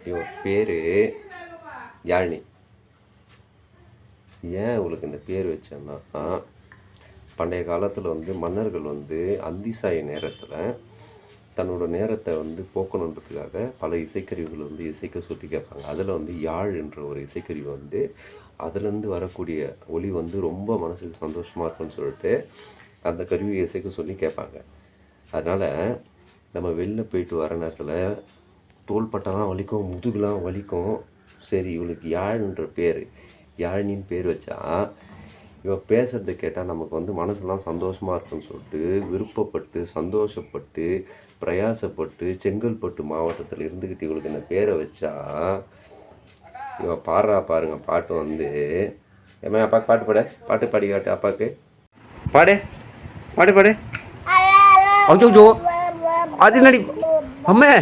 இவன் பேர் யாழினி. ஏன் உங்களுக்கு இந்த பேர் வச்சேன்னா, பண்டைய காலத்தில் வந்து மன்னர்கள் வந்து அந்திசாய நேரத்தில் தன்னோட நேரத்தை வந்து போக்கணுன்றதுக்காக பல இசைக்கருவிகள் வந்து இசைக்க சொல்லி கேட்பாங்க. அதில் வந்து யாழ் என்ற ஒரு இசைக்கருவி வந்து அதுலேருந்து வரக்கூடிய ஒலி வந்து ரொம்ப மனசுக்கு சந்தோஷமாக இருக்குன்னு சொல்லிட்டு அந்த கருவியை இசைக்க சொல்லி கேட்பாங்க. அதனால் நம்ம வெளில போயிட்டு வர நேரத்தில் தோள்பட்டெல்லாம் வலிக்கும், முதுகுலாம் வலிக்கும். சரி, இவளுக்கு யாழ்ன்ற பேர், யாழினின்னு பேர் வச்சா இவன் பேசுகிறத கேட்டால் நமக்கு வந்து மனசுலாம் சந்தோஷமாக இருக்குன்னு சொல்லிட்டு விருப்பப்பட்டு சந்தோஷப்பட்டு பிரயாசப்பட்டு செங்கல்பட்டு மாவட்டத்தில் இருந்துக்கிட்டு இவளுக்கு இந்த பேரை வச்சா இவன் பாருங்க பாட்டு வந்து ஏமா அப்பாவுக்கு பாட்டு பாட, பாட்டு பாடி காட்டு அப்பாவுக்கு. பாடு பாடு பாடு. ஐயோ அது நடி அம்மே.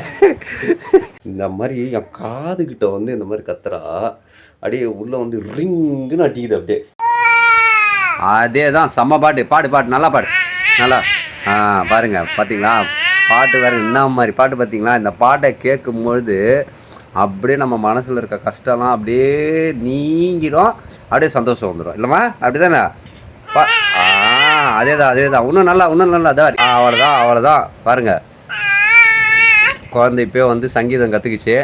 இந்த மாதிரி என் காதுகிட்ட வந்து இந்த மாதிரி கத்துறா, அப்படியே உள்ளே வந்து ரிங்குன்னு அடிக்குது அப்படியே. அதே தான் செம்ம பாட்டு. பாடு நல்லா பாடு நல்லா. பாருங்க பார்த்தீங்களா பாட்டு வேறு என்ன மாதிரி பாட்டு பார்த்தீங்களா. இந்த பாட்டை கேட்கும்பொழுது அப்படியே நம்ம மனசில் இருக்க கஷ்டம்லாம் அப்படியே நீங்கிடும், அப்படியே சந்தோஷம் வந்துடும் இல்லைம்மா? அப்படி தானே? அதே தான் இன்னும் நல்லா அதான் அவ்வளோதான். பாருங்கள், குழந்தை இப்போ வந்து சங்கீதம் கற்றுக்குச்சு.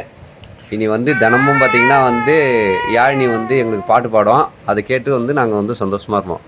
இனி வந்து தினமும் பார்த்திங்கன்னா வந்து யாழினி வந்து எங்களுக்கு பாட்டு பாடும். அதை கேட்டு வந்து நாங்கள் வந்து சந்தோஷமாக இருப்போம்.